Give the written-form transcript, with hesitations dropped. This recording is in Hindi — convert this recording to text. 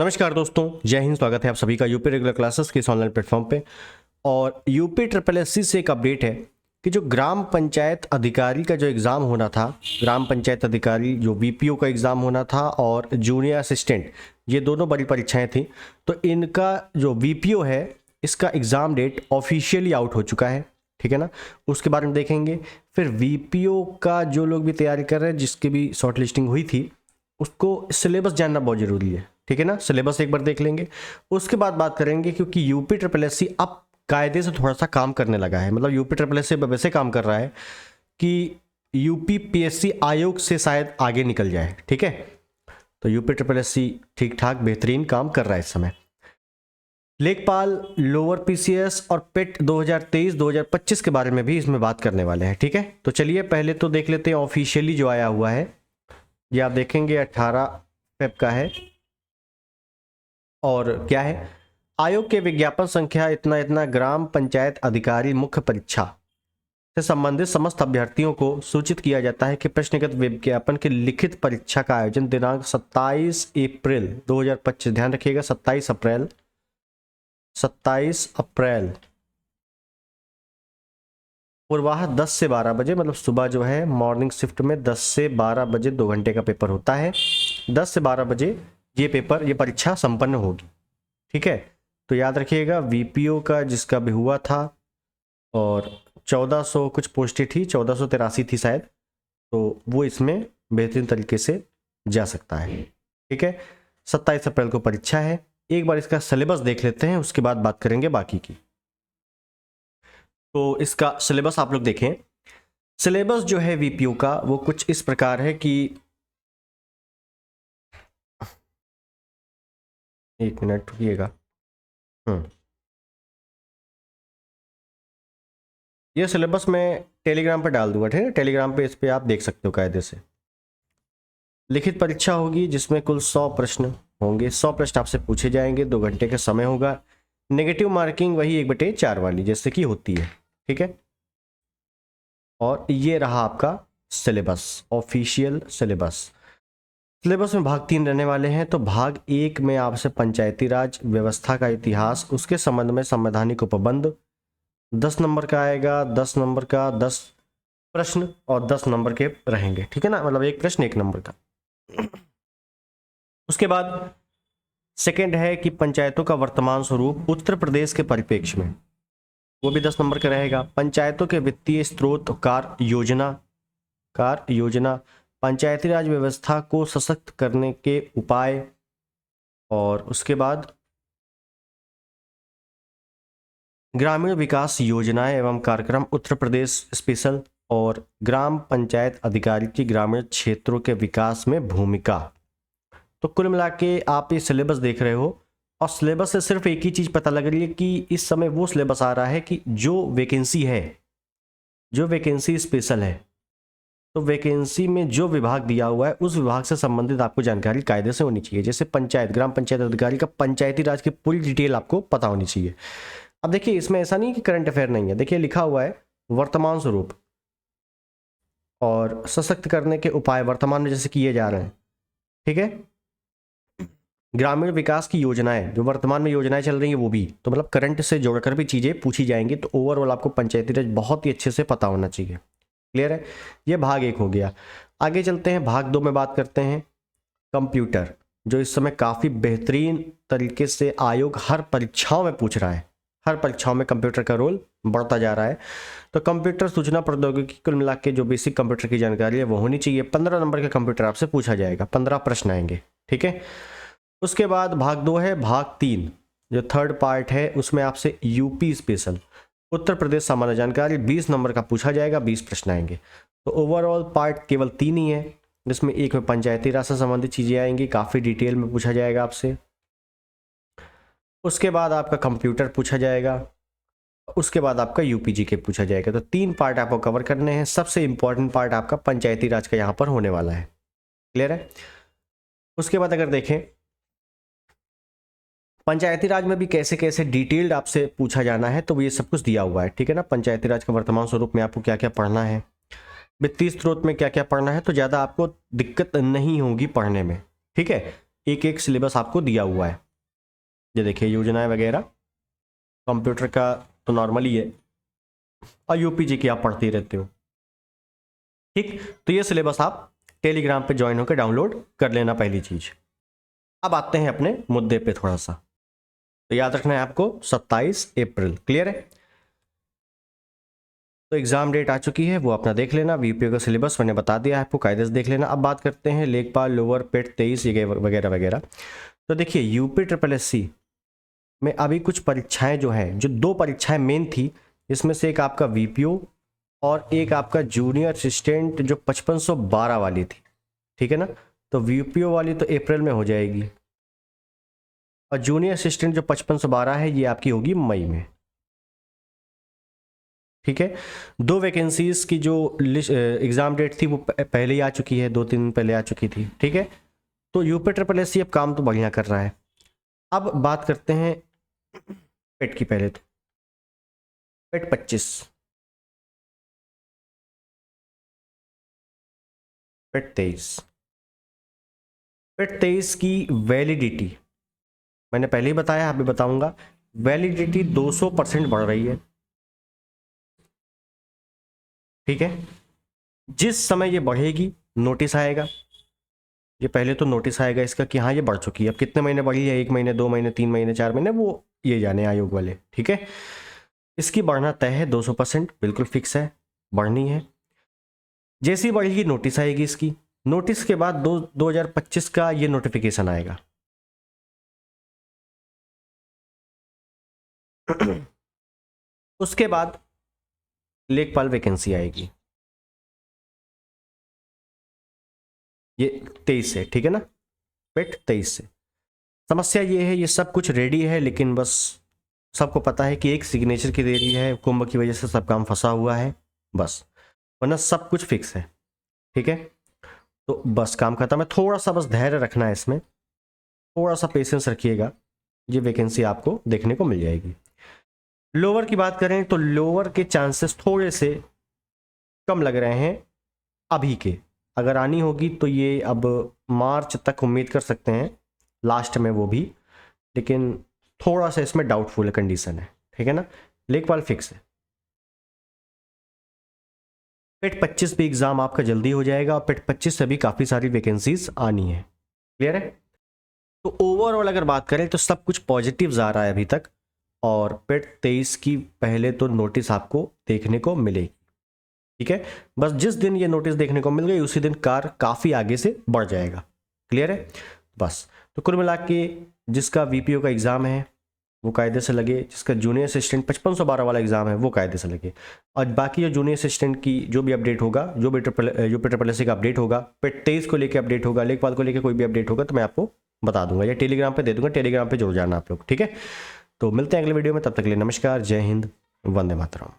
नमस्कार दोस्तों, जय हिंद। स्वागत है आप सभी का यूपी रेगुलर क्लासेस के इस ऑनलाइन प्लेटफॉर्म पे। और यूपी ट्रिपल एससी से एक अपडेट है कि जो ग्राम पंचायत अधिकारी का जो एग्ज़ाम होना था, ग्राम पंचायत अधिकारी जो वीपीओ का एग्ज़ाम होना था और जूनियर असिस्टेंट, ये दोनों बड़ी परीक्षाएं थी। तो इनका जो वीपीओ है इसका एग्ज़ाम डेट ऑफिशियली आउट हो चुका है, ठीक है ना। उसके बारे में देखेंगे। फिर वीपीओ का जो लोग भी तैयारी कर रहे हैं, जिसकी भी शॉर्ट लिस्टिंग हुई थी, उसको सिलेबस जानना बहुत ज़रूरी है, ठीक है ना। सिलेबस एक बार देख लेंगे, उसके बाद बात करेंगे। क्योंकि यूपी ट्रिपल एससी अब कायदे से थोड़ा सा काम करने लगा है। मतलब यूपी ट्रिपल एससी वैसे काम कर रहा है कि यूपी पीएससी आयोग से शायद आगे निकल जाए, ठीक है। तो यूपी ट्रिपल एससी ठीक ठाक बेहतरीन काम कर रहा है इस समय। लेखपाल, लोअर पीसीएस और पेट 2023-2025 के बारे में भी इसमें बात करने वाले हैं, ठीक है। तो चलिए पहले तो देख लेते हैं ऑफिशियली जो आया हुआ है। ये आप देखेंगे 18 फेब का है। और क्या है, आयोग के विज्ञापन संख्या इतना इतना ग्राम पंचायत अधिकारी मुख्य परीक्षा से संबंधित समस्त अभ्यर्थियों को सूचित किया जाता है कि प्रश्नगत विज्ञापन की लिखित परीक्षा का आयोजन दिनांक 27 अप्रैल 2025, ध्यान रखिएगा 27 अप्रैल पूर्वाह 10 से 12 बजे, मतलब सुबह जो है मॉर्निंग शिफ्ट में 10 से 12 बजे 2 घंटे का पेपर होता है। 10 से 12 बजे ये परीक्षा संपन्न होगी, ठीक है। तो याद रखिएगा वीपीओ का जिसका भी हुआ था, और 1400 कुछ पोस्टें थी, 1483 थी शायद, तो वो इसमें बेहतरीन तरीके से जा सकता है, ठीक है। 27 अप्रैल को परीक्षा है। एक बार इसका सिलेबस देख लेते हैं, उसके बाद बात करेंगे बाकी की। तो इसका सिलेबस आप लोग देखें। सिलेबस जो है वीपीओ का वो कुछ इस प्रकार है कि, एक मिनट रुकिएगा। ये सिलेबस मैं टेलीग्राम पर डाल दूंगा, ठीक है। टेलीग्राम पे इस पे आप देख सकते हो कायदे से। लिखित परीक्षा होगी जिसमें कुल 100 प्रश्न होंगे। 100 प्रश्न आपसे पूछे जाएंगे, 2 घंटे का समय होगा। नेगेटिव मार्किंग वही 1/4 वाली जैसे कि होती है, ठीक है। और ये रहा आपका सिलेबस, ऑफिशियल सिलेबस। सिलेबस में भाग 3 रहने वाले हैं। तो भाग 1 में आपसे पंचायती राज व्यवस्था का इतिहास, उसके संबंध में संवैधानिक उपबंध 10 नंबर का आएगा। 10 नंबर का 10 प्रश्न और 10 नंबर के रहेंगे, ठीक है ना। मतलब एक प्रश्न 1 नंबर का। उसके बाद सेकंड है कि पंचायतों का वर्तमान स्वरूप उत्तर प्रदेश के परिप्रेक्ष्य में, वो भी 10 नंबर का रहेगा। पंचायतों के वित्तीय स्रोत, कार्य योजना, पंचायती राज व्यवस्था को सशक्त करने के उपाय, और उसके बाद ग्रामीण विकास योजनाएं एवं कार्यक्रम उत्तर प्रदेश स्पेशल, और ग्राम पंचायत अधिकारी की ग्रामीण क्षेत्रों के विकास में भूमिका। तो कुल मिला के आप ये सिलेबस देख रहे हो, और सिलेबस से सिर्फ एक ही चीज़ पता लग रही है कि इस समय वो सिलेबस आ रहा है कि जो वैकेंसी है, जो वैकेंसी स्पेशल है, तो वैकेंसी में जो विभाग दिया हुआ है उस विभाग से संबंधित आपको जानकारी कायदे से होनी चाहिए। जैसे पंचायत, ग्राम पंचायत अधिकारी का पंचायती राज की पूरी डिटेल आपको पता होनी चाहिए। अब देखिए इसमें ऐसा नहीं कि करंट अफेयर नहीं है। देखिए लिखा हुआ है वर्तमान स्वरूप और सशक्त करने के उपाय वर्तमान में जैसे किए जा रहे हैं, ठीक है। ग्रामीण विकास की योजनाएं, जो वर्तमान में योजनाएं चल रही हैं वो भी, तो मतलब करंट से जोड़कर भी चीज़ें पूछी जाएंगी। तो ओवरऑल आपको पंचायती राज बहुत ही अच्छे से पता होना चाहिए। क्लियर है। ये भाग 1 हो गया। आगे चलते हैं, भाग 2 में बात करते हैं कंप्यूटर, जो इस समय काफ़ी बेहतरीन तरीके से आयोग हर परीक्षाओं में पूछ रहा है। हर परीक्षाओं में कंप्यूटर का रोल बढ़ता जा रहा है। तो कंप्यूटर सूचना प्रौद्योगिकी, कुल मिला के जो बेसिक कंप्यूटर की जानकारी है वो होनी चाहिए। 15 नंबर का कंप्यूटर आपसे पूछा जाएगा, 15 प्रश्न आएंगे, ठीक है। उसके बाद भाग 2 है। भाग 3 जो थर्ड पार्ट है, उसमें आपसे यूपी स्पेशल, उत्तर प्रदेश सामान्य जानकारी 20 नंबर का पूछा जाएगा, 20 प्रश्न आएंगे। तो ओवरऑल पार्ट केवल 3 ही है, जिसमें एक में पंचायती राज से संबंधित चीज़ें आएंगी, काफ़ी डिटेल में पूछा जाएगा आपसे। उसके बाद आपका कंप्यूटर पूछा जाएगा, उसके बाद आपका यूपीजी के पूछा जाएगा। तो 3 पार्ट आपको कवर करने हैं। सबसे इंपॉर्टेंट पार्ट आपका पंचायती राज का यहाँ पर होने वाला है। क्लियर है। उसके बाद अगर देखें पंचायती राज में भी कैसे कैसे डिटेल्ड आपसे पूछा जाना है, तो ये सब कुछ दिया हुआ है, ठीक है ना। पंचायती राज का वर्तमान स्वरूप में आपको क्या क्या पढ़ना है, वित्तीय स्रोत में क्या क्या पढ़ना है, तो ज़्यादा आपको दिक्कत नहीं होगी पढ़ने में, ठीक है। एक एक सिलेबस आपको दिया हुआ है। ये देखिए योजनाएं वगैरह, कंप्यूटर का तो नॉर्मल ही है और यूपीजी की आप पढ़ते ही रहते हो। ठीक, तो ये सिलेबस आप टेलीग्राम पे ज्वाइन होकर डाउनलोड कर लेना, पहली चीज। अब आते हैं अपने मुद्दे पे थोड़ा सा। तो याद रखना है आपको 27 अप्रैल, क्लियर है। तो एग्जाम डेट आ चुकी है, वो अपना देख लेना। वीपीओ का सिलेबस मैंने बता दिया है आपको, कायदे से देख लेना। अब बात करते हैं लेखपाल, लोअर पेट 23 ये वगैरह वगैरह। तो देखिए यूपी ट्रिपल एससी में अभी कुछ परीक्षाएं जो है, जो 2 परीक्षाएं मेन थी, इसमें से एक आपका वीपीओ और एक आपका जूनियर असिस्टेंट जो 5512 वाली थी, ठीक है ना। तो वीपीओ वाली तो अप्रैल में हो जाएगी और जूनियर असिस्टेंट जो 5512 है ये आपकी होगी मई में, ठीक है। 2 वैकेंसीज की जो एग्जाम डेट थी वो पहले ही आ चुकी है, 2-3 दिन पहले आ चुकी थी, ठीक है। तो यूपी ट्रिपल एससी अब काम तो बढ़िया कर रहा है। अब बात करते हैं पेट की। पहले तो पेट 25, पेट 23, पेट 23 की वैलिडिटी मैंने पहले ही बताया, अभी बताऊंगा। वैलिडिटी 200% बढ़ रही है, ठीक है। जिस समय ये बढ़ेगी नोटिस आएगा, ये पहले तो नोटिस आएगा इसका कि हाँ ये बढ़ चुकी है। अब कितने महीने बढ़ी है, 1 महीने, 2 महीने, 3 महीने, 4 महीने, वो ये जाने आयोग वाले, ठीक है। इसकी बढ़ना तय है, 200% बिल्कुल फिक्स है, बढ़नी है। जैसी बढ़ेगी नोटिस आएगी इसकी, नोटिस के बाद 2025 का ये नोटिफिकेशन आएगा। उसके बाद लेखपाल वैकेंसी आएगी, ये 23 से, ठीक है ना, पेट 23 से। समस्या ये है, ये सब कुछ रेडी है, लेकिन बस सबको पता है कि एक सिग्नेचर की देरी है, कुंभ की वजह से सब काम फंसा हुआ है, बस, वरना सब कुछ फिक्स है, ठीक है। तो बस काम खत्म है, थोड़ा सा बस धैर्य रखना है इसमें, थोड़ा सा पेशेंस रखिएगा, ये वैकेंसी आपको देखने को मिल जाएगी। लोअर की बात करें तो लोअर के चांसेस थोड़े से कम लग रहे हैं अभी के। अगर आनी होगी तो ये अब मार्च तक उम्मीद कर सकते हैं, लास्ट में वो भी, लेकिन थोड़ा सा इसमें डाउटफुल कंडीशन है, ठीक है ना। लेखपाल फिक्स है। पेट 25 भी एग्जाम आपका जल्दी हो जाएगा और पेट 25 से भी काफ़ी सारी वैकेंसीज आनी है, क्लियर है। तो ओवरऑल अगर बात करें तो सब कुछ पॉजिटिव्स आ रहा है अभी तक, और पेट 23 की पहले तो नोटिस आपको देखने को मिलेगी, ठीक है। बस जिस दिन ये नोटिस देखने को मिल गई उसी दिन कार काफ़ी आगे से बढ़ जाएगा, क्लियर है। बस, तो कुल मिला के जिसका वीपीओ का एग्ज़ाम है वो कायदे से लगे, जिसका जूनियर असिस्टेंट 5512 वाला एग्जाम है वो कायदे से लगे, और बाकी जो जूनियर असिस्टेंट की जो भी अपडेट होगा, जो भी यूपी ट्रिपल एससी का अपडेट होगा, पेट 23 को लेकर अपडेट होगा, लेखपाल को लेकर कोई भी अपडेट होगा तो मैं आपको बता दूंगा या टेलीग्राम पे दे दूंगा, टेलीग्राम पे जुड़ जाना आप लोग, ठीक है। तो मिलते हैं अगले वीडियो में, तब तक के लिए नमस्कार, जय हिंद, वंदे मातरम।